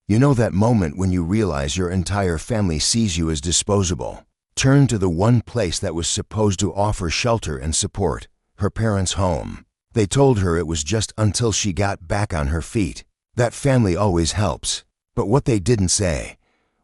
You know that moment when you realize your entire family sees you as disposable? Turn to the one place that was supposed to offer shelter and support, her parents' home. They told her it was just until she got back on her feet. That family always helps. But what they didn't say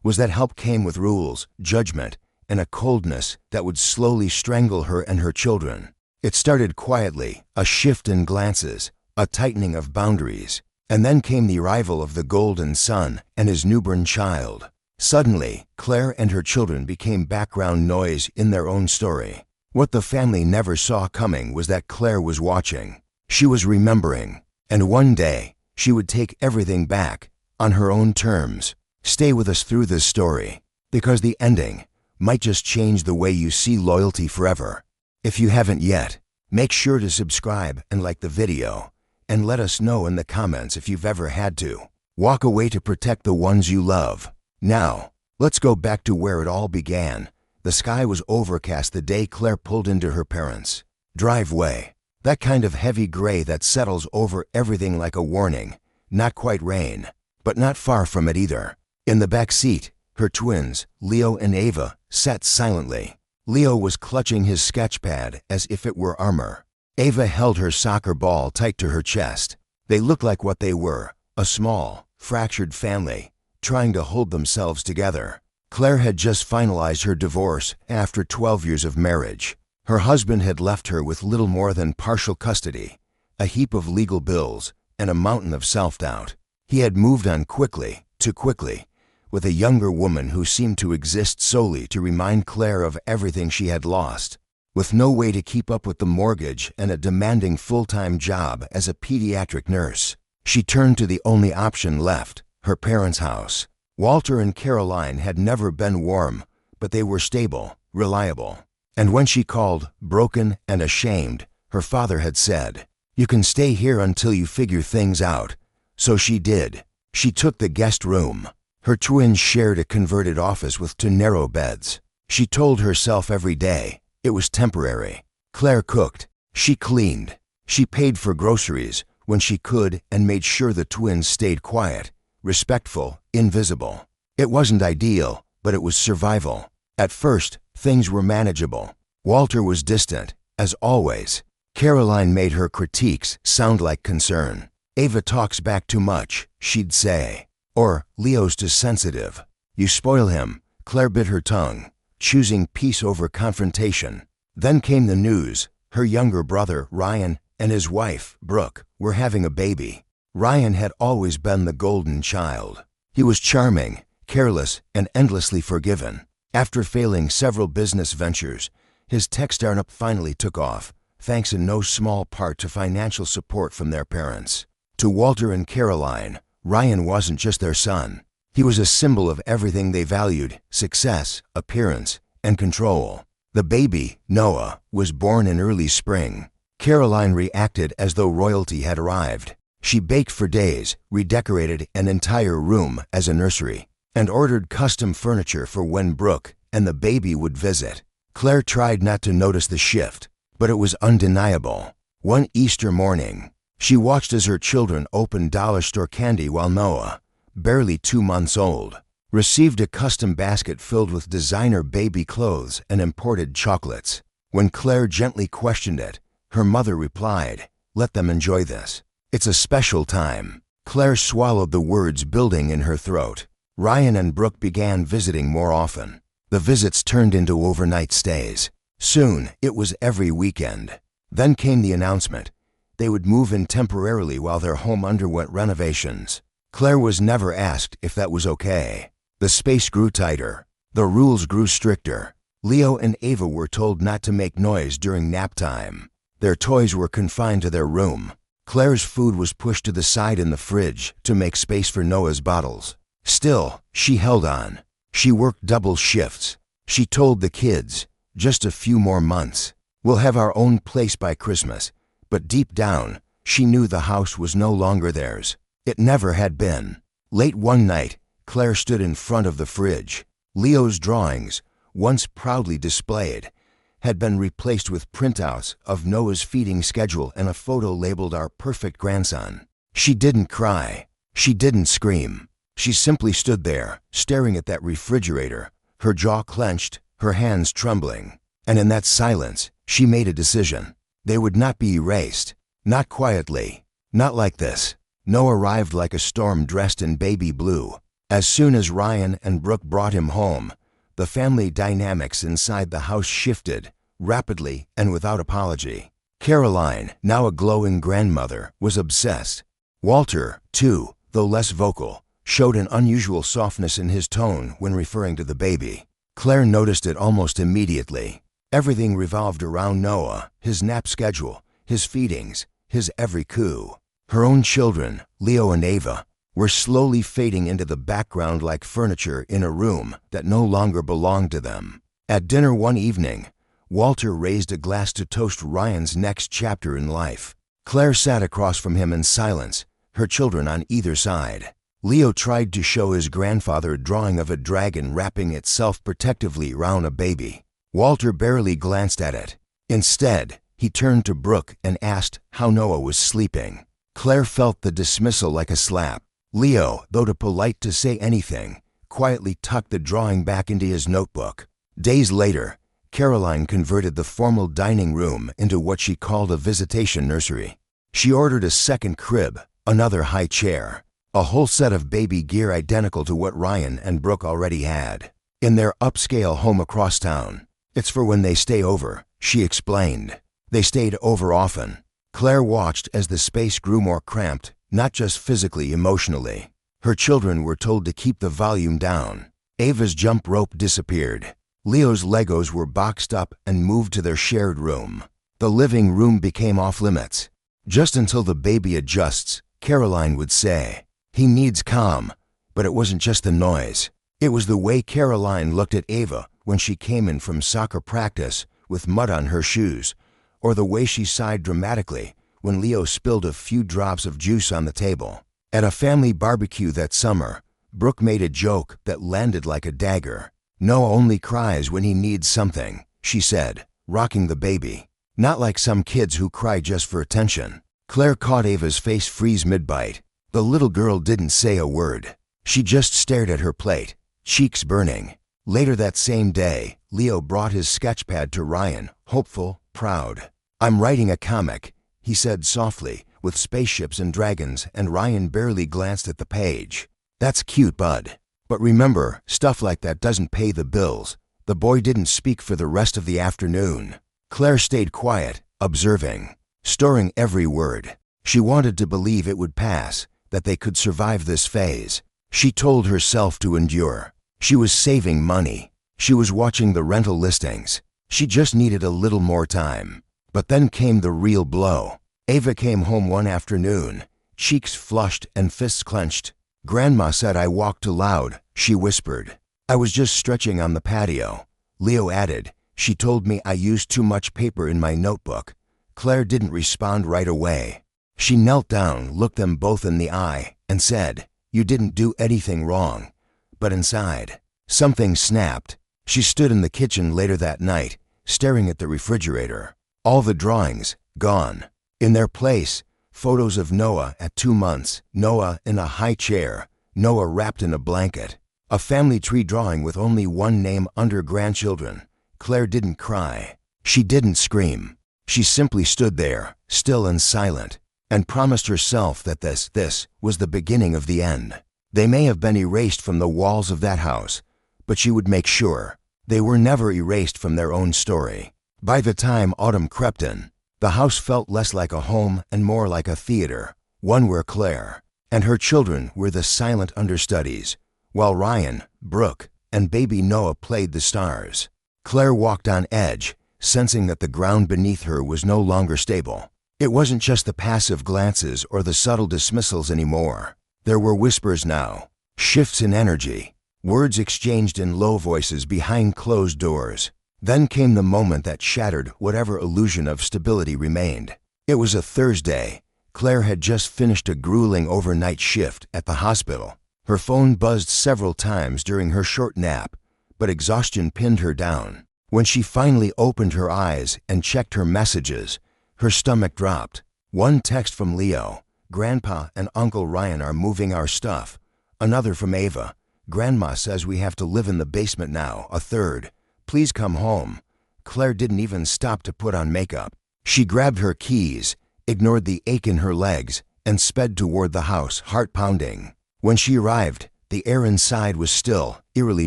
was that help came with rules, judgment, and a coldness that would slowly strangle her and her children. It started quietly, a shift in glances, a tightening of boundaries, and then came the arrival of the golden son and his newborn child. Suddenly, Claire and her children became background noise in their own story. What the family never saw coming was that Claire was watching. She was remembering, and one day, she would take everything back, on her own terms. Stay with us through this story, because the ending might just change the way you see loyalty forever. If you haven't yet, make sure to subscribe and like the video, and let us know in the comments if you've ever had to walk away to protect the ones you love. Now, let's go back to where it all began. The sky was overcast the day Claire pulled into her parents' driveway. That kind of heavy gray that settles over everything like a warning. Not quite rain, but not far from it either. In the back seat, her twins, Leo and Ava, sat silently. Leo was clutching his sketchpad as if it were armor. Ava held her soccer ball tight to her chest. They looked like what they were, a small, fractured family, trying to hold themselves together. Claire had just finalized her divorce after 12 years of marriage. Her husband had left her with little more than partial custody, a heap of legal bills, and a mountain of self-doubt. He had moved on quickly, too quickly, with a younger woman who seemed to exist solely to remind Claire of everything she had lost. With no way to keep up with the mortgage and a demanding full-time job as a pediatric nurse, she turned to the only option left, her parents' house. Walter and Caroline had never been warm, but they were stable, reliable. And when she called, broken and ashamed, her father had said, "You can stay here until you figure things out." So she did. She took the guest room. Her twins shared a converted office with two narrow beds. She told herself every day it was temporary. Claire cooked. She cleaned. She paid for groceries when she could and made sure the twins stayed quiet, respectful, invisible. It wasn't ideal, but it was survival. At first, things were manageable. Walter was distant, as always. Caroline made her critiques sound like concern. "Ava talks back too much," she'd say. Or, "Leo's too sensitive. You spoil him." Claire bit her tongue, choosing peace over confrontation. Then came the news. Her younger brother, Ryan, and his wife, Brooke, were having a baby. Ryan had always been the golden child. He was charming, careless, and endlessly forgiven. After failing several business ventures, his tech startup finally took off, thanks in no small part to financial support from their parents. To Walter and Caroline, Ryan wasn't just their son. He was a symbol of everything they valued: success, appearance, and control. The baby, Noah, was born in early spring. Caroline reacted as though royalty had arrived. She baked for days, redecorated an entire room as a nursery, and ordered custom furniture for when Brooke and the baby would visit. Claire tried not to notice the shift, but it was undeniable. One Easter morning, she watched as her children opened dollar store candy while Noah, barely 2 months old, received a custom basket filled with designer baby clothes and imported chocolates. When Claire gently questioned it, her mother replied, "Let them enjoy this. It's a special time." Claire swallowed the words building in her throat. Ryan and Brooke began visiting more often. The visits turned into overnight stays. Soon, it was every weekend. Then came the announcement. They would move in temporarily while their home underwent renovations. Claire was never asked if that was okay. The space grew tighter. The rules grew stricter. Leo and Ava were told not to make noise during nap time. Their toys were confined to their room. Claire's food was pushed to the side in the fridge to make space for Noah's bottles. Still, she held on. She worked double shifts. She told the kids, "Just a few more months. We'll have our own place by Christmas." But deep down, she knew the house was no longer theirs. It never had been. Late one night, Claire stood in front of the fridge. Leo's drawings, once proudly displayed, had been replaced with printouts of Noah's feeding schedule and a photo labeled "Our Perfect Grandson." She didn't cry. She didn't scream. She simply stood there, staring at that refrigerator, her jaw clenched, her hands trembling. And in that silence, she made a decision. They would not be erased. Not quietly. Not like this. Noah arrived like a storm dressed in baby blue. As soon as Ryan and Brooke brought him home, the family dynamics inside the house shifted, rapidly and without apology. Caroline, now a glowing grandmother, was obsessed. Walter, too, though less vocal, showed an unusual softness in his tone when referring to the baby. Claire noticed it almost immediately. Everything revolved around Noah, his nap schedule, his feedings, his every coup. Her own children, Leo and Ava, were slowly fading into the background like furniture in a room that no longer belonged to them. At dinner one evening, Walter raised a glass to toast Ryan's next chapter in life. Claire sat across from him in silence, her children on either side. Leo tried to show his grandfather a drawing of a dragon wrapping itself protectively round a baby. Walter barely glanced at it. Instead, he turned to Brooke and asked how Noah was sleeping. Claire felt the dismissal like a slap. Leo, though too polite to say anything, quietly tucked the drawing back into his notebook. Days later, Caroline converted the formal dining room into what she called a visitation nursery. She ordered a second crib, another high chair, a whole set of baby gear identical to what Ryan and Brooke already had. In their upscale home across town. It's for when they stay over, she explained. They stayed over often. Claire watched as the space grew more cramped, not just physically, emotionally. Her children were told to keep the volume down. Ava's jump rope disappeared. Leo's Legos were boxed up and moved to their shared room. The living room became off-limits. Just until the baby adjusts, Caroline would say, "He needs calm." But it wasn't just the noise. It was the way Caroline looked at Ava when she came in from soccer practice with mud on her shoes, or the way she sighed dramatically when Leo spilled a few drops of juice on the table. At a family barbecue that summer, Brooke made a joke that landed like a dagger. "Noah only cries when he needs something," she said, rocking the baby. "Not like some kids who cry just for attention." Claire caught Ava's face freeze mid-bite. The little girl didn't say a word. She just stared at her plate, cheeks burning. Later that same day, Leo brought his sketchpad to Ryan, hopeful, proud. "I'm writing a comic," he said softly, "with spaceships and dragons," and Ryan barely glanced at the page. "That's cute, bud. But remember, stuff like that doesn't pay the bills." The boy didn't speak for the rest of the afternoon. Claire stayed quiet, observing, storing every word. She wanted to believe it would pass, that they could survive this phase. She told herself to endure. She was saving money. She was watching the rental listings. She just needed a little more time. But then came the real blow. Ava came home one afternoon, cheeks flushed and fists clenched. "Grandma said I walked too loud," she whispered. "I was just stretching on the patio." Leo added, "She told me I used too much paper in my notebook." Claire didn't respond right away. She knelt down, looked them both in the eye, and said, "You didn't do anything wrong." But inside, something snapped. She stood in the kitchen later that night, staring at the refrigerator. All the drawings, gone. In their place, photos of Noah at 2 months, Noah in a high chair, Noah wrapped in a blanket. A family tree drawing with only one name under grandchildren. Claire didn't cry. She didn't scream. She simply stood there, still and silent, and promised herself that this was the beginning of the end. They may have been erased from the walls of that house, but she would make sure they were never erased from their own story. By the time autumn crept in, the house felt less like a home and more like a theater, one where Claire and her children were the silent understudies, while Ryan, Brooke, and baby Noah played the stars. Claire walked on edge, sensing that the ground beneath her was no longer stable. It wasn't just the passive glances or the subtle dismissals anymore. There were whispers now, shifts in energy, words exchanged in low voices behind closed doors. Then came the moment that shattered whatever illusion of stability remained. It was a Thursday. Claire had just finished a grueling overnight shift at the hospital. Her phone buzzed several times during her short nap, but exhaustion pinned her down. When she finally opened her eyes and checked her messages, her stomach dropped. One text from Leo, "Grandpa and Uncle Ryan are moving our stuff." Another from Ava. Grandma says we have to live in the basement now. A third. Please come home. Claire didn't even stop to put on makeup. She grabbed her keys, ignored the ache in her legs, and sped toward the house, heart pounding. When she arrived, the air inside was still, eerily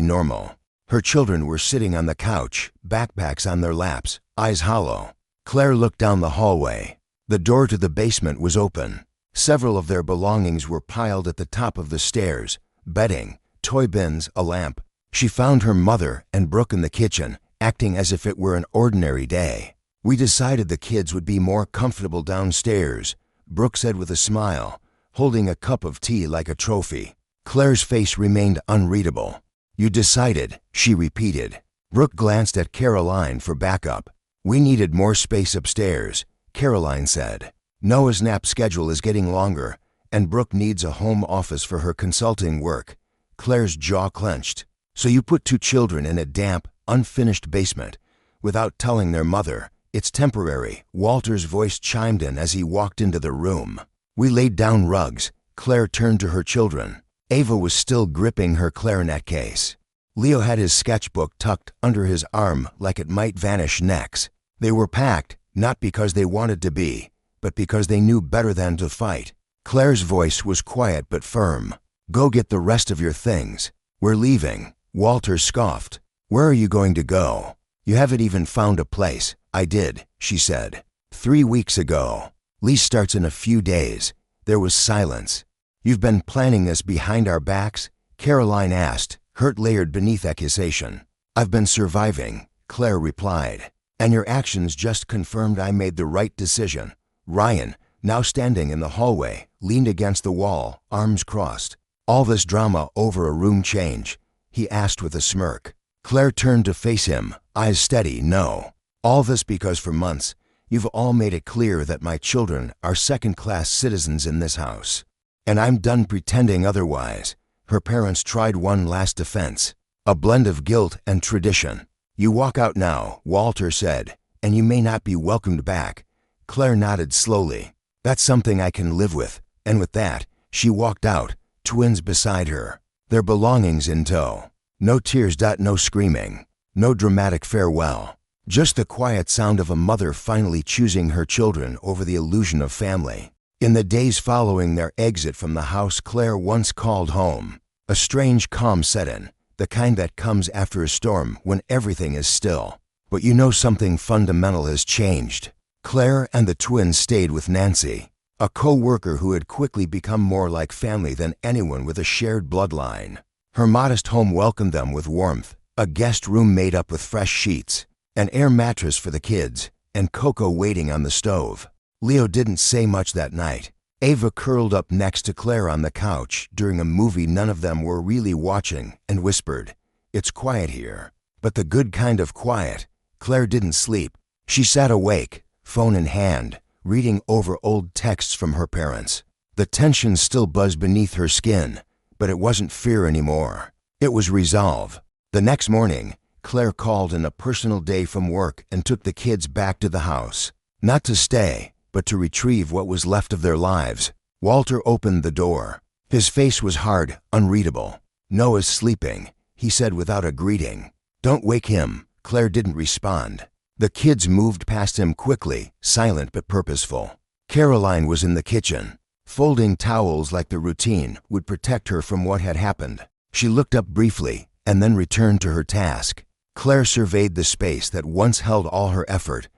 normal. Her children were sitting on the couch, backpacks on their laps, eyes hollow. Claire looked down the hallway. The door to the basement was open. Several of their belongings were piled at the top of the stairs: bedding, toy bins, a lamp. She found her mother and Brooke in the kitchen, acting as if it were an ordinary day. We decided the kids would be more comfortable downstairs, Brooke said with a smile, holding a cup of tea like a trophy. Claire's face remained unreadable. You decided, she repeated. Brooke glanced at Caroline for backup. We needed more space upstairs, Caroline said. Noah's nap schedule is getting longer, and Brooke needs a home office for her consulting work. Claire's jaw clenched. So you put 2 children in a damp, unfinished basement, without telling their mother. It's temporary, Walter's voice chimed in as he walked into the room. We laid down rugs. Claire turned to her children. Ava was still gripping her clarinet case. Leo had his sketchbook tucked under his arm like it might vanish next. They were packed, not because they wanted to be, but because they knew better than to fight. Claire's voice was quiet but firm. Go get the rest of your things. We're leaving. Walter scoffed. Where are you going to go? You haven't even found a place. I did, she said. 3 weeks ago. Lease starts in a few days. There was silence. You've been planning this behind our backs? Caroline asked, hurt layered beneath accusation. I've been surviving, Claire replied. And your actions just confirmed I made the right decision. Ryan, now standing in the hallway, leaned against the wall, arms crossed. All this drama over a room change? He asked with a smirk. Claire turned to face him, eyes steady. No. All this because for months, you've all made it clear that my children are second-class citizens in this house. And I'm done pretending otherwise. Her parents tried one last defense. A blend of guilt and tradition. You walk out now, Walter said, and you may not be welcomed back. Claire nodded slowly. That's something I can live with. And with that, she walked out, twins beside her, their belongings in tow. No tears. No screaming. No dramatic farewell. Just the quiet sound of a mother finally choosing her children over the illusion of family. In the days following their exit from the house Claire once called home, a strange calm set in, the kind that comes after a storm when everything is still. But you know something fundamental has changed. Claire and the twins stayed with Nancy, a co-worker who had quickly become more like family than anyone with a shared bloodline. Her modest home welcomed them with warmth, a guest room made up with fresh sheets, an air mattress for the kids, and cocoa waiting on the stove. Leo didn't say much that night. Ava curled up next to Claire on the couch during a movie none of them were really watching and whispered, "It's quiet here." But the good kind of quiet. Claire didn't sleep. She sat awake, phone in hand, reading over old texts from her parents. The tension still buzzed beneath her skin, but it wasn't fear anymore. It was resolve. The next morning, Claire called in a personal day from work and took the kids back to the house. Not to stay, but to retrieve what was left of their lives. Walter opened the door. His face was hard, unreadable. "Noah's sleeping," he said without a greeting. "Don't wake him." Claire didn't respond. The kids moved past him quickly, silent but purposeful. Caroline was in the kitchen. Folding towels like the routine would protect her from what had happened. She looked up briefly and then returned to her task. Claire surveyed the space that once held all her effort,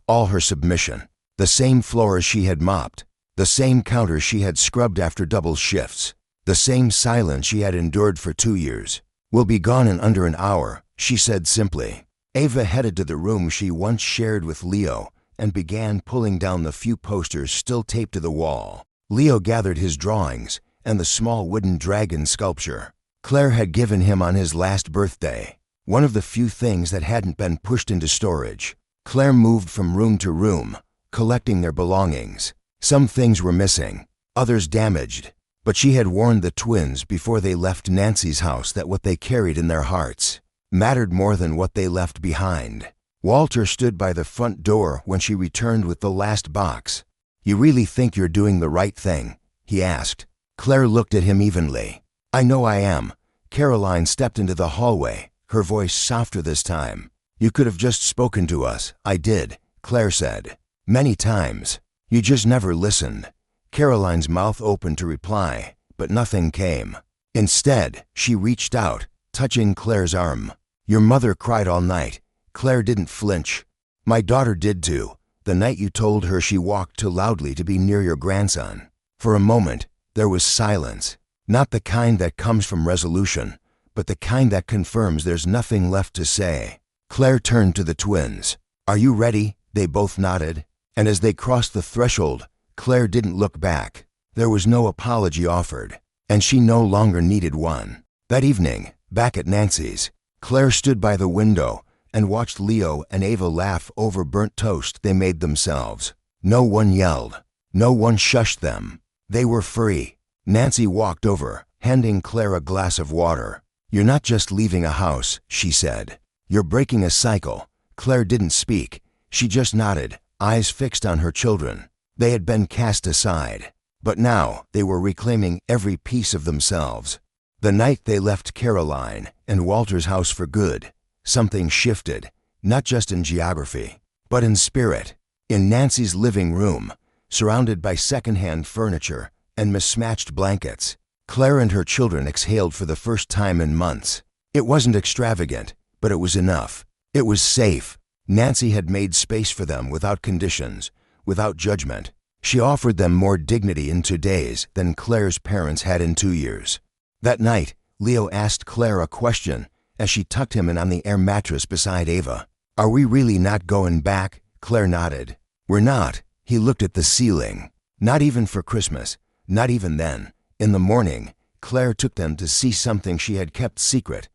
all her submission. The same floors she had mopped, the same counters she had scrubbed after double shifts, the same silence she had endured for 2 years. "We'll be gone in under an hour," she said simply. Ava headed to the room she once shared with Leo and began pulling down the few posters still taped to the wall. Leo gathered his drawings and the small wooden dragon sculpture Claire had given him on his last birthday, one of the few things that hadn't been pushed into storage. Claire moved from room to room, collecting their belongings. Some things were missing, others damaged, but she had warned the twins before they left Nancy's house that what they carried in their hearts mattered more than what they left behind. Walter stood by the front door when she returned with the last box. "You really think you're doing the right thing?" he asked. Claire looked at him evenly. I know I am. Caroline stepped into the hallway, her voice softer this time. You could have just spoken to us. I did, Claire said. Many times. You just never listened. Caroline's mouth opened to reply, but nothing came. Instead, she reached out, touching Claire's arm. Your mother cried all night. Claire didn't flinch. My daughter did too, the night you told her she walked too loudly to be near your grandson. For a moment, there was silence. Not the kind that comes from resolution, but the kind that confirms there's nothing left to say. Claire turned to the twins. Are you ready? They both nodded. And as they crossed the threshold, Claire didn't look back. There was no apology offered, and she no longer needed one. That evening, back at Nancy's, Claire stood by the window and watched Leo and Ava laugh over burnt toast they made themselves. No one yelled. No one shushed them. They were free. Nancy walked over, handing Claire a glass of water. You're not just leaving a house, she said. You're breaking a cycle. Claire didn't speak. She just nodded, eyes fixed on her children. They had been cast aside, but now they were reclaiming every piece of themselves. The night they left Caroline and Walter's house for good, something shifted, not just in geography, but in spirit. In Nancy's living room, surrounded by secondhand furniture and mismatched blankets, Claire and her children exhaled for the first time in months. It wasn't extravagant, but it was enough. It was safe. Nancy had made space for them without conditions, without judgment. She offered them more dignity in 2 days than Claire's parents had in 2 years. That night, Leo asked Claire a question as she tucked him in on the air mattress beside Ava. Are we really not going back? Claire nodded. We're not. He looked at the ceiling. Not even for Christmas. Not even then. In the morning, Claire took them to see something she had kept secret.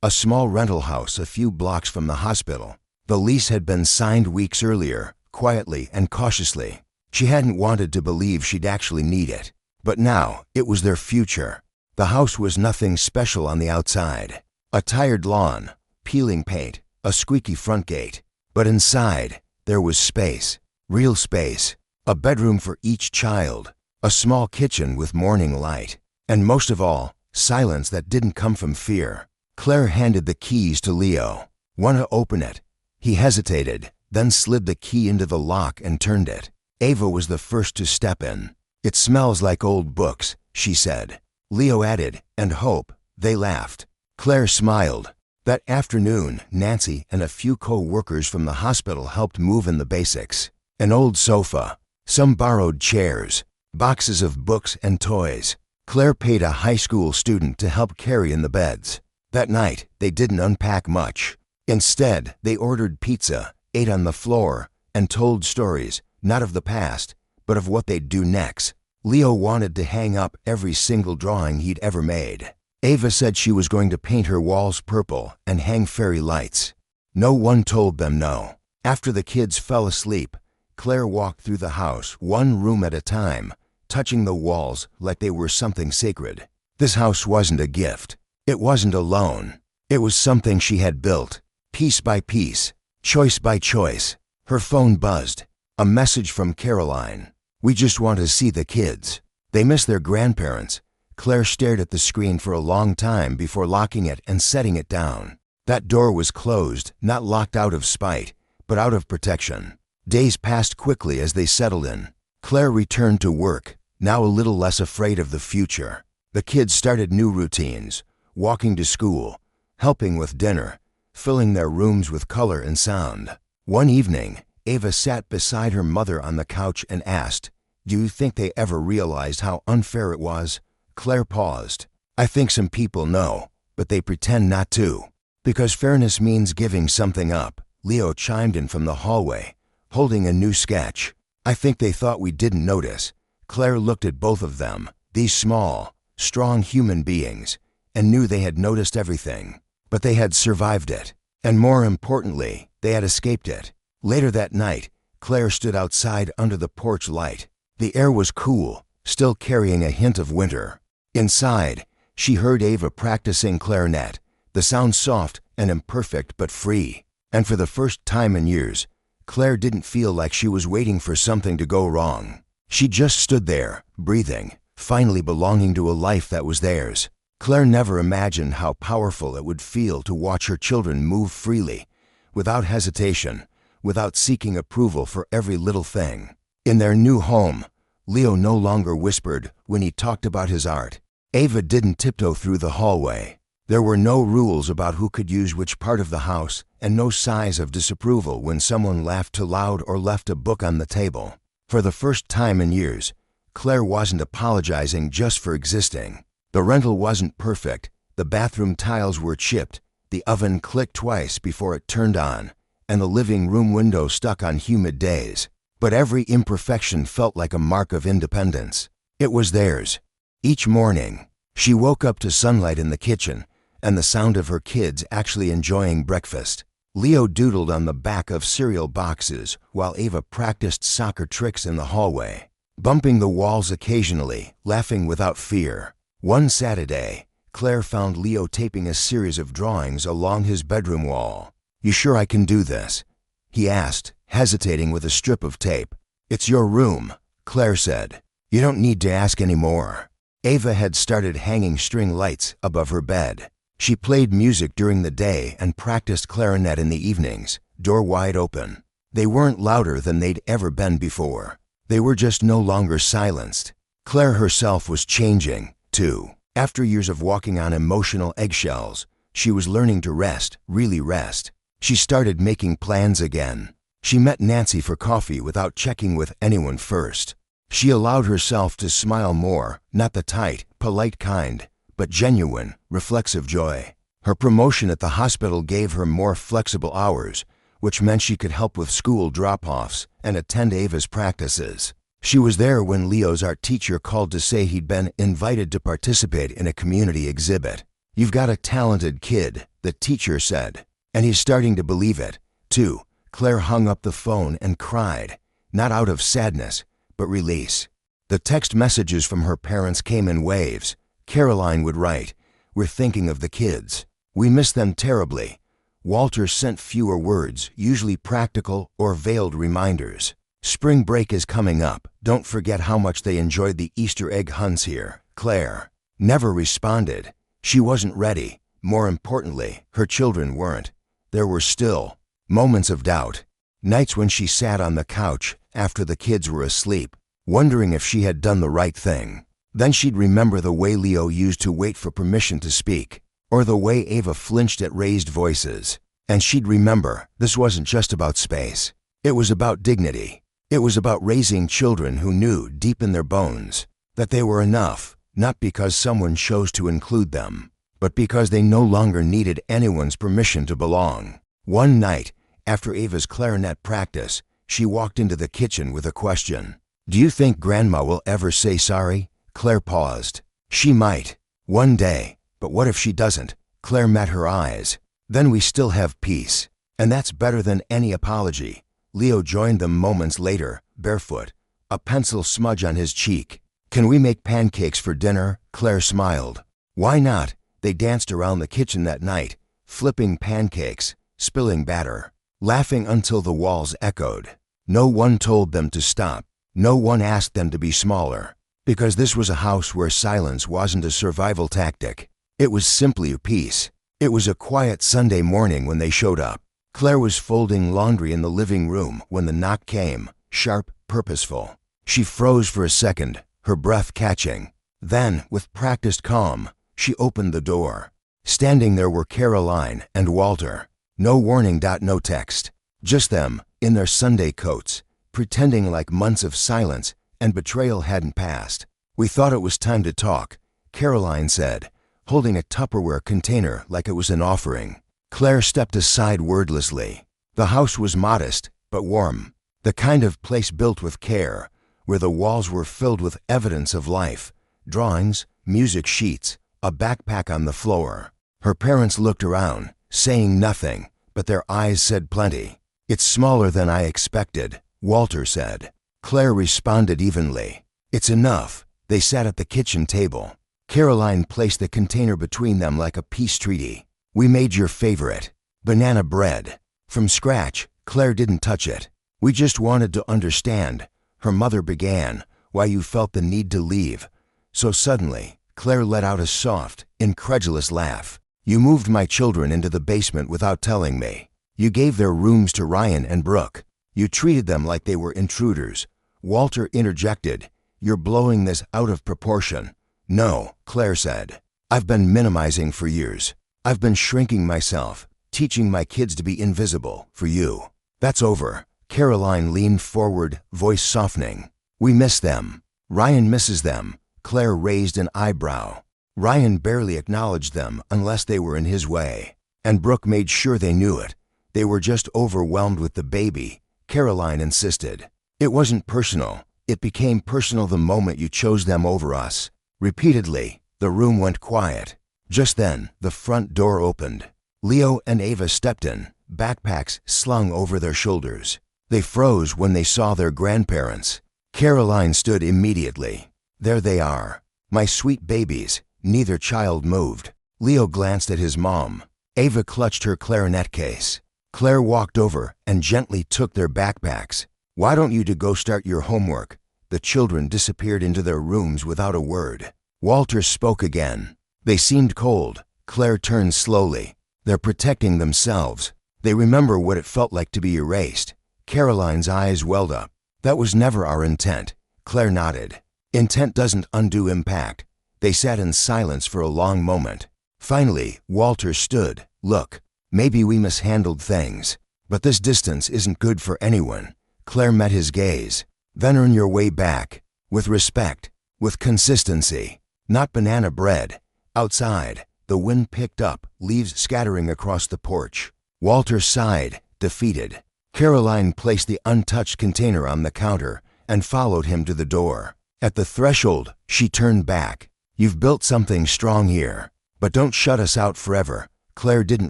A small rental house a few blocks from the hospital. The lease had been signed weeks earlier, quietly and cautiously. She hadn't wanted to believe she'd actually need it. But now, it was their future. The house was nothing special on the outside. A tired lawn, peeling paint, a squeaky front gate. But inside, there was space. Real space. A bedroom for each child. A small kitchen with morning light. And most of all, silence that didn't come from fear. Claire handed the keys to Leo. Want to open it? He hesitated, then slid the key into the lock and turned it. Ava was the first to step in. It smells like old books, she said. Leo added, and hope. They laughed. Claire smiled. That afternoon, Nancy and a few co-workers from the hospital helped move in the basics. An old sofa, some borrowed chairs, boxes of books and toys. Claire paid a high school student to help carry in the beds. That night, they didn't unpack much. Instead, they ordered pizza, ate on the floor, and told stories, not of the past, but of what they'd do next. Leo wanted to hang up every single drawing he'd ever made. Ava said she was going to paint her walls purple and hang fairy lights. No one told them no. After the kids fell asleep, Claire walked through the house, one room at a time, touching the walls like they were something sacred. This house wasn't a gift. It wasn't a loan. It was something she had built, piece by piece, choice by choice. Her phone buzzed. A message from Caroline. We just want to see the kids. They miss their grandparents. Claire stared at the screen for a long time before locking it and setting it down. That door was closed, not locked out of spite, but out of protection. Days passed quickly as they settled in. Claire returned to work, now a little less afraid of the future. The kids started new routines, walking to school, helping with dinner, filling their rooms with color and sound. One evening, Ava sat beside her mother on the couch and asked, "Do you think they ever realized how unfair it was?" Claire paused. "I think some people know, but they pretend not to. Because fairness means giving something up." Leo chimed in from the hallway, holding a new sketch. "I think they thought we didn't notice." Claire looked at both of them, these small, strong human beings, and knew they had noticed everything. But they had survived it. And more importantly, they had escaped it. Later that night, Claire stood outside under the porch light. The air was cool, still carrying a hint of winter. Inside, she heard Ava practicing clarinet, the sound soft and imperfect but free. And for the first time in years, Claire didn't feel like she was waiting for something to go wrong. She just stood there, breathing, finally belonging to a life that was theirs. Claire never imagined how powerful it would feel to watch her children move freely, without hesitation, without seeking approval for every little thing. In their new home, Leo no longer whispered when he talked about his art. Ava didn't tiptoe through the hallway. There were no rules about who could use which part of the house, and no sighs of disapproval when someone laughed too loud or left a book on the table. For the first time in years, Claire wasn't apologizing just for existing. The rental wasn't perfect, the bathroom tiles were chipped, the oven clicked twice before it turned on, and the living room window stuck on humid days. But every imperfection felt like a mark of independence. It was theirs. Each morning, she woke up to sunlight in the kitchen and the sound of her kids actually enjoying breakfast. Leo doodled on the back of cereal boxes while Ava practiced soccer tricks in the hallway, bumping the walls occasionally, laughing without fear. One Saturday, Claire found Leo taping a series of drawings along his bedroom wall. "You sure I can do this?" he asked, hesitating with a strip of tape. "It's your room," Claire said. "You don't need to ask any more." Ava had started hanging string lights above her bed. She played music during the day and practiced clarinet in the evenings, door wide open. They weren't louder than they'd ever been before. They were just no longer silenced. Claire herself was changing, too. After years of walking on emotional eggshells, she was learning to rest, really rest. She started making plans again. She met Nancy for coffee without checking with anyone first. She allowed herself to smile more, not the tight, polite kind, but genuine, reflexive joy. Her promotion at the hospital gave her more flexible hours, which meant she could help with school drop-offs and attend Ava's practices. She was there when Leo's art teacher called to say he'd been invited to participate in a community exhibit. "You've got a talented kid," the teacher said, and he's starting to believe it, too. Claire hung up the phone and cried, not out of sadness, but release. The text messages from her parents came in waves. Caroline would write, "We're thinking of the kids. We miss them terribly." Walter sent fewer words, usually practical or veiled reminders. "Spring break is coming up. Don't forget how much they enjoyed the Easter egg hunts here." Claire never responded. She wasn't ready. More importantly, her children weren't. There were still moments of doubt. Nights when she sat on the couch after the kids were asleep, wondering if she had done the right thing. Then she'd remember the way Leo used to wait for permission to speak, or the way Ava flinched at raised voices. And she'd remember this wasn't just about space. It was about dignity. It was about raising children who knew deep in their bones that they were enough, not because someone chose to include them, but because they no longer needed anyone's permission to belong. One night, after Ava's clarinet practice, she walked into the kitchen with a question. "Do you think Grandma will ever say sorry?" Claire paused. "She might. One day. But what if she doesn't?" Claire met her eyes. "Then we still have peace. And that's better than any apology." Leo joined them moments later, barefoot, a pencil smudge on his cheek. "Can we make pancakes for dinner?" Claire smiled. "Why not?" They danced around the kitchen that night, flipping pancakes, spilling batter, laughing until the walls echoed. No one told them to stop. No one asked them to be smaller. Because this was a house where silence wasn't a survival tactic. It was simply peace. It was a quiet Sunday morning when they showed up. Claire was folding laundry in the living room when the knock came, sharp, purposeful. She froze for a second, her breath catching. Then, with practiced calm, she opened the door. Standing there were Caroline and Walter. No warning, no text. Just them, in their Sunday coats, pretending like months of silence and betrayal hadn't passed. "We thought it was time to talk," Caroline said, holding a Tupperware container like it was an offering. Claire stepped aside wordlessly. The house was modest, but warm. The kind of place built with care, where the walls were filled with evidence of life, drawings, music sheets, a backpack on the floor. Her parents looked around, saying nothing, but their eyes said plenty. "It's smaller than I expected," Walter said. Claire responded evenly. "It's enough." They sat at the kitchen table. Caroline placed the container between them like a peace treaty. "We made your favorite, banana bread. From scratch." Claire didn't touch it. "We just wanted to understand," her mother began, "why you felt the need to leave so suddenly." Claire let out a soft, incredulous laugh. You moved my children into the basement without telling me. You gave their rooms to Ryan and Brooke. You treated them like they were intruders. Walter interjected. You're blowing this out of proportion. No, Claire said. I've been minimizing for years. I've been shrinking myself, teaching my kids to be invisible for you. That's over. Caroline leaned forward, voice softening. We miss them. Ryan misses them. Claire raised an eyebrow. Ryan barely acknowledged them unless they were in his way. And Brooke made sure they knew it. They were just overwhelmed with the baby, Caroline insisted. It wasn't personal. It became personal the moment you chose them over us. Repeatedly, the room went quiet. Just then, the front door opened. Leo and Ava stepped in, backpacks slung over their shoulders. They froze when they saw their grandparents. Caroline stood immediately. There they are. My sweet babies. Neither child moved. Leo glanced at his mom. Ava clutched her clarinet case. Claire walked over and gently took their backpacks. Why don't you go start your homework? The children disappeared into their rooms without a word. Walter spoke again. They seemed cold. Claire turned slowly. They're protecting themselves. They remember what it felt like to be erased. Caroline's eyes welled up. That was never our intent. Claire nodded. Intent doesn't undo impact. They sat in silence for a long moment. Finally, Walter stood. Look, maybe we mishandled things, but this distance isn't good for anyone. Claire met his gaze. Then earn your way back. With respect. With consistency. Not banana bread. Outside, the wind picked up, leaves scattering across the porch. Walter sighed, defeated. Caroline placed the untouched container on the counter and followed him to the door. At the threshold, she turned back. You've built something strong here, but don't shut us out forever. Claire didn't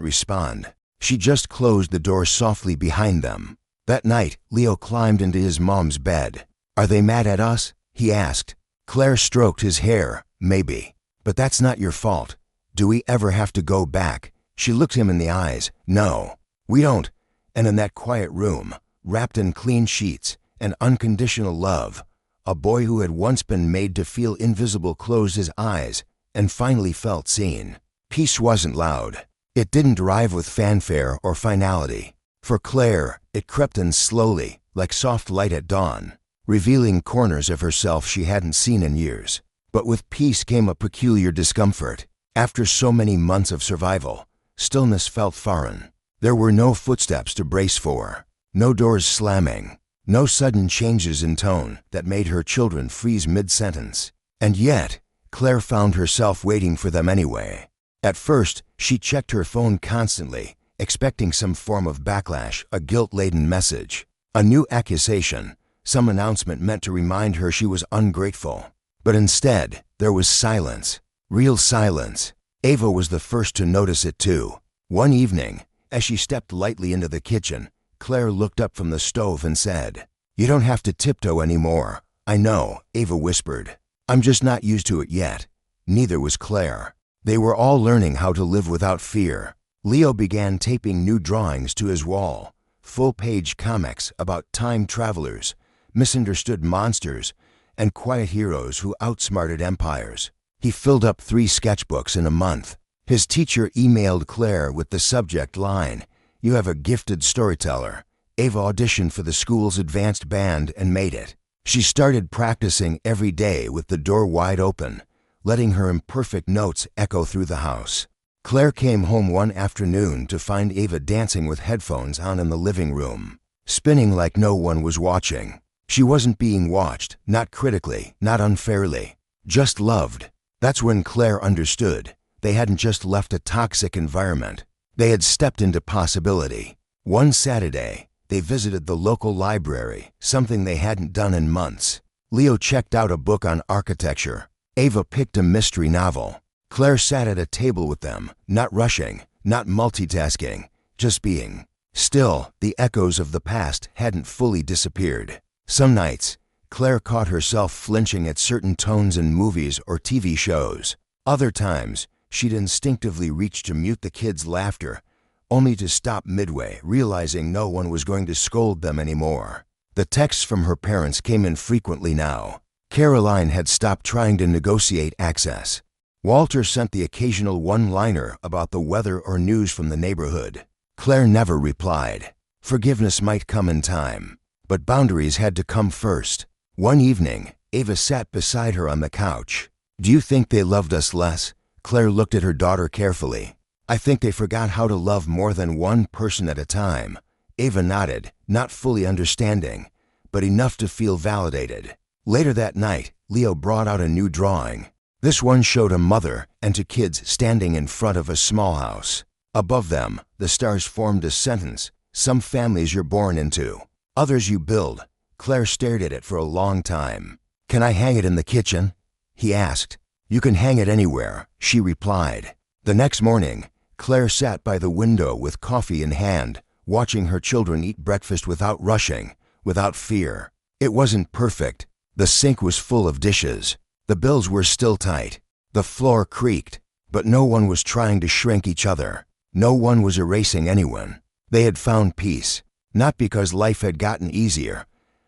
respond. She just closed the door softly behind them. That night, Leo climbed into his mom's bed. Are they mad at us? He asked. Claire stroked his hair. Maybe. But that's not your fault. Do we ever have to go back? She looked him in the eyes. No, we don't. And in that quiet room, wrapped in clean sheets and unconditional love, a boy who had once been made to feel invisible closed his eyes and finally felt seen. Peace wasn't loud. It didn't arrive with fanfare or finality. For Claire, it crept in slowly, like soft light at dawn, revealing corners of herself she hadn't seen in years. But with peace came a peculiar discomfort. After so many months of survival, stillness felt foreign. There were no footsteps to brace for, no doors slamming, no sudden changes in tone that made her children freeze mid-sentence. And yet, Claire found herself waiting for them anyway. At first, she checked her phone constantly, expecting some form of backlash, a guilt-laden message, a new accusation, some announcement meant to remind her she was ungrateful. But instead, there was silence, real silence. Ava was the first to notice it too. One evening, as she stepped lightly into the kitchen, Claire looked up from the stove and said, "You don't have to tiptoe anymore." "I know," Ava whispered. "I'm just not used to it yet." Neither was Claire. They were all learning how to live without fear. Leo began taping new drawings to his wall, full-page comics about time travelers, misunderstood monsters, and quiet heroes who outsmarted empires. He filled up 3 sketchbooks in a month. His teacher emailed Claire with the subject line, "You have a gifted storyteller." Ava auditioned for the school's advanced band and made it. She started practicing every day with the door wide open, letting her imperfect notes echo through the house. Claire came home one afternoon to find Ava dancing with headphones on in the living room, spinning like no one was watching. She wasn't being watched, not critically, not unfairly, just loved. That's when Claire understood. They hadn't just left a toxic environment. They had stepped into possibility. One Saturday, they visited the local library, something they hadn't done in months. Leo checked out a book on architecture. Ava picked a mystery novel. Claire sat at a table with them, not rushing, not multitasking, just being. Still, the echoes of the past hadn't fully disappeared. Some nights, Claire caught herself flinching at certain tones in movies or TV shows. Other times, she'd instinctively reach to mute the kids' laughter, only to stop midway, realizing no one was going to scold them anymore. The texts from her parents came in frequently now. Caroline had stopped trying to negotiate access. Walter sent the occasional one-liner about the weather or news from the neighborhood. Claire never replied. Forgiveness might come in time, but boundaries had to come first. One evening, Ava sat beside her on the couch. "Do you think they loved us less?" Claire looked at her daughter carefully. "I think they forgot how to love more than one person at a time." Ava nodded, not fully understanding, but enough to feel validated. Later that night, Leo brought out a new drawing. This one showed a mother and two kids standing in front of a small house. Above them, the stars formed a sentence: "Some families you're born into, others you build." Claire stared at it for a long time. "Can I hang it in the kitchen?" he asked. "You can hang it anywhere," she replied. The next morning, Claire sat by the window with coffee in hand, watching her children eat breakfast without rushing, without fear. It wasn't perfect. The sink was full of dishes. The bills were still tight. The floor creaked. But no one was trying to shrink each other. No one was erasing anyone. They had found peace, not because life had gotten easier,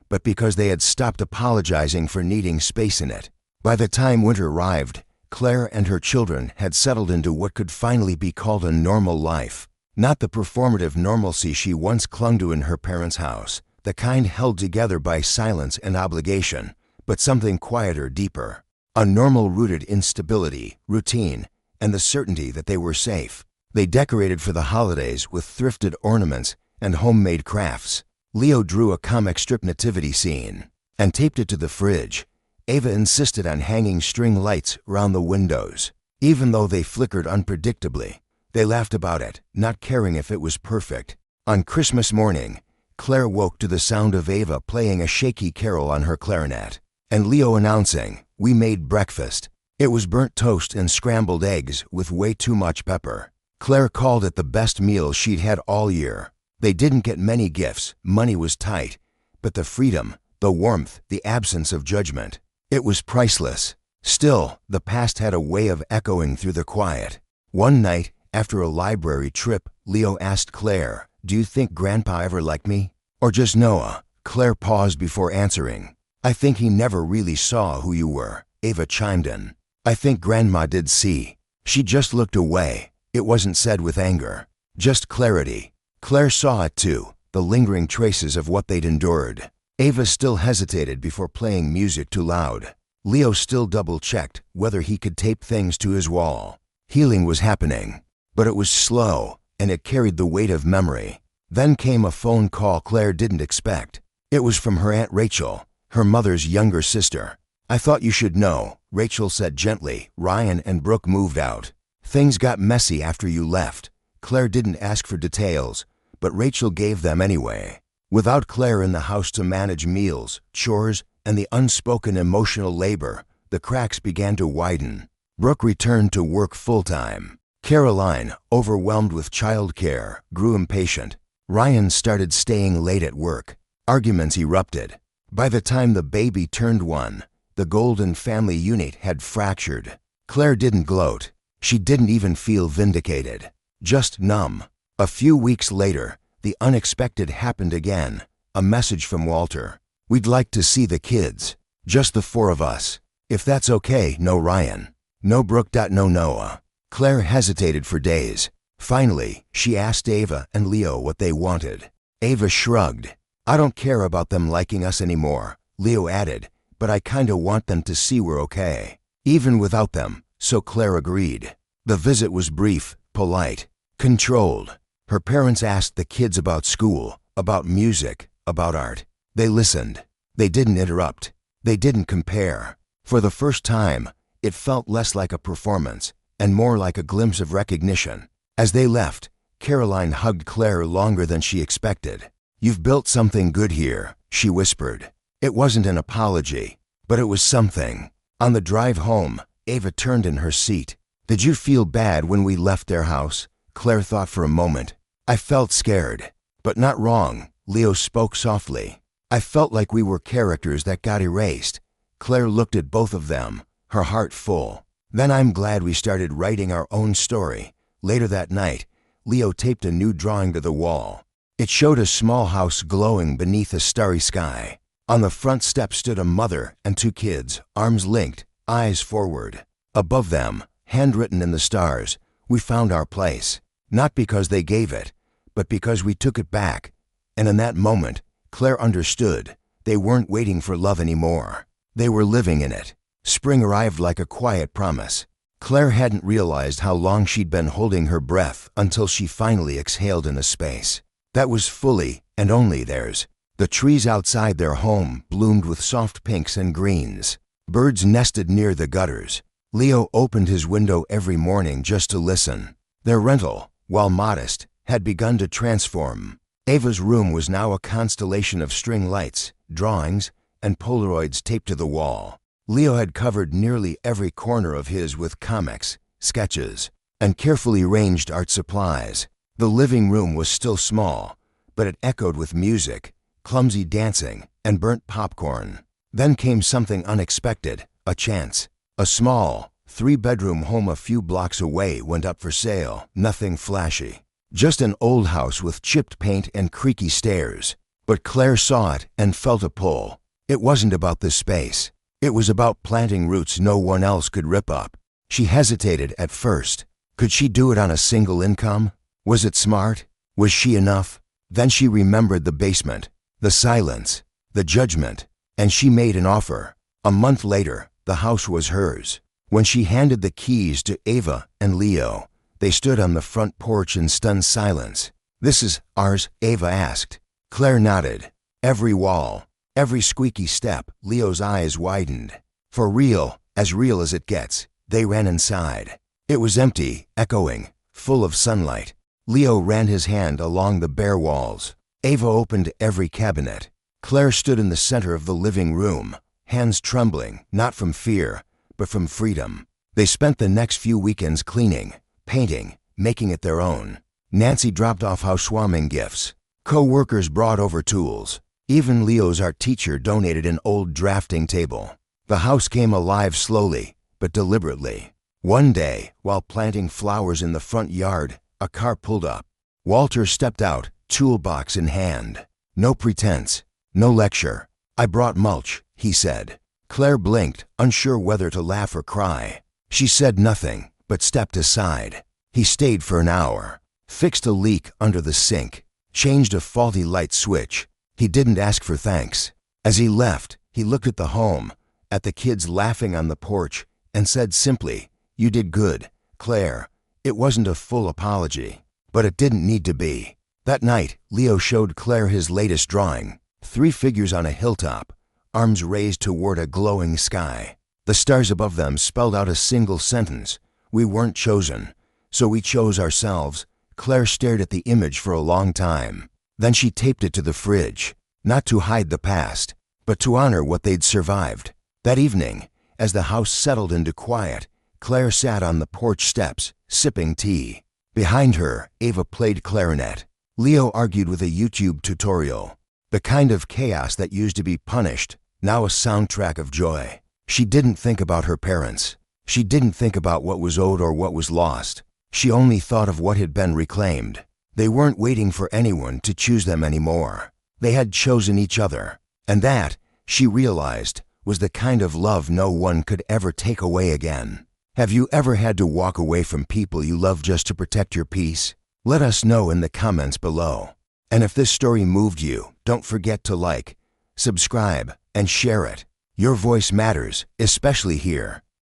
but because they had stopped apologizing for needing space in it. By the time winter arrived, Claire and her children had settled into what could finally be called a normal life. Not the performative normalcy she once clung to in her parents' house, the kind held together by silence and obligation, but something quieter, deeper. A normal rooted in stability, routine, and the certainty that they were safe. They decorated for the holidays with thrifted ornaments and homemade crafts. Leo drew a comic strip nativity scene and taped it to the fridge. Ava insisted on hanging string lights around the windows. Even though they flickered unpredictably, they laughed about it, not caring if it was perfect. On Christmas morning, Claire woke to the sound of Ava playing a shaky carol on her clarinet, and Leo announcing, "We made breakfast." It was burnt toast and scrambled eggs with way too much pepper. Claire called it the best meal she'd had all year. They didn't get many gifts, money was tight, but the freedom, the warmth, the absence of judgment, it was priceless. Still, the past had a way of echoing through the quiet. One night, after a library trip, Leo asked Claire, "Do you think Grandpa ever liked me? Or just Noah?" Claire paused before answering. "I think he never really saw who you were," Ava chimed in. "I think Grandma did see. She just looked away." It wasn't said with anger, just clarity. Claire saw it too, the lingering traces of what they'd endured. Ava still hesitated before playing music too loud. Leo still double-checked whether he could tape things to his wall. Healing was happening, but it was slow, and it carried the weight of memory. Then came a phone call Claire didn't expect. It was from her Aunt Rachel, her mother's younger sister. "I thought you should know," Rachel said gently. "Ryan and Brooke moved out. Things got messy after you left." Claire didn't ask for details, but Rachel gave them anyway. Without Claire in the house to manage meals, chores, and the unspoken emotional labor, the cracks began to widen. Brooke returned to work full-time. Caroline, overwhelmed with childcare, grew impatient. Ryan started staying late at work. Arguments erupted. By the time the baby turned one, the golden family unit had fractured. Claire didn't gloat. She didn't even feel vindicated, just numb. A few weeks later, the unexpected happened again. A message from Walter. "We'd like to see the kids. Just the four of us. If that's okay, no Ryan. No Brooke. No Noah." Claire hesitated for days. Finally, she asked Ava and Leo what they wanted. Ava shrugged. "I don't care about them liking us anymore," Leo added, "but I kinda want them to see we're okay. Even without them." So Claire agreed. The visit was brief, polite, controlled. Her parents asked the kids about school, about music, about art. They listened. They didn't interrupt. They didn't compare. For the first time, it felt less like a performance and more like a glimpse of recognition. As they left, Caroline hugged Claire longer than she expected. "You've built something good here," she whispered. It wasn't an apology, but it was something. On the drive home, Ava turned in her seat. "Did you feel bad when we left their house?" Claire thought for a moment. "I felt scared, but not wrong," Leo spoke softly. "I felt like we were characters that got erased." Claire looked at both of them, her heart full. "Then I'm glad we started writing our own story." Later that night, Leo taped a new drawing to the wall. It showed a small house glowing beneath a starry sky. On the front step stood a mother and two kids, arms linked, eyes forward. Above them, handwritten in the stars, "We found our place." Not because they gave it, but because we took it back. And in that moment, Claire understood. They weren't waiting for love anymore. They were living in it. Spring arrived like a quiet promise. Claire hadn't realized how long she'd been holding her breath until she finally exhaled in a space that was fully and only theirs. The trees outside their home bloomed with soft pinks and greens. Birds nested near the gutters. Leo opened his window every morning just to listen. Their rental, while modest, had begun to transform. Ava's room was now a constellation of string lights, drawings, and Polaroids taped to the wall. Leo had covered nearly every corner of his with comics, sketches, and carefully arranged art supplies. The living room was still small, but it echoed with music, clumsy dancing, and burnt popcorn. Then came something unexpected, a chance. A small, 3-bedroom home a few blocks away went up for sale. Nothing flashy, just an old house with chipped paint and creaky stairs. But Claire saw it and felt a pull. It wasn't about the space. It was about planting roots no one else could rip up. She hesitated at first. Could she do it on a single income? Was it smart? Was she enough? Then she remembered the basement, the silence, the judgment, and she made an offer. A month later, the house was hers. When she handed the keys to Ava and Leo, they stood on the front porch in stunned silence. "This is ours?" Ava asked. Claire nodded. Every wall, every squeaky step. Leo's eyes widened. For real as it gets. They ran inside. It was empty, echoing, full of sunlight. Leo ran his hand along the bare walls. Ava opened every cabinet. Claire stood in the center of the living room, hands trembling, not from fear, but from freedom. They spent the next few weekends cleaning, painting, making it their own. Nancy dropped off housewarming gifts. Co-workers brought over tools. Even Leo's art teacher donated an old drafting table. The house came alive slowly, but deliberately. One day, while planting flowers in the front yard, a car pulled up. Walter stepped out, toolbox in hand. No pretense, no lecture. "I brought mulch," he said. Claire blinked, unsure whether to laugh or cry. She said nothing, but stepped aside. He stayed for an hour, fixed a leak under the sink, changed a faulty light switch. He didn't ask for thanks. As he left, he looked at the home, at the kids laughing on the porch, and said simply, "You did good, Claire." It wasn't a full apology, but it didn't need to be. That night, Leo showed Claire his latest drawing. 3 figures on a hilltop, arms raised toward a glowing sky. The stars above them spelled out a single sentence: "We weren't chosen, so we chose ourselves." Claire stared at the image for a long time. Then she taped it to the fridge, not to hide the past, but to honor what they'd survived. That evening, as the house settled into quiet, Claire sat on the porch steps, sipping tea. Behind her, Ava played clarinet. Leo argued with a YouTube tutorial. The kind of chaos that used to be punished, now a soundtrack of joy. She didn't think about her parents. She didn't think about what was owed or what was lost. She only thought of what had been reclaimed. They weren't waiting for anyone to choose them anymore. They had chosen each other. And that, she realized, was the kind of love no one could ever take away again. Have you ever had to walk away from people you love just to protect your peace? Let us know in the comments below. And if this story moved you, don't forget to like, subscribe, and share it. Your voice matters, especially here.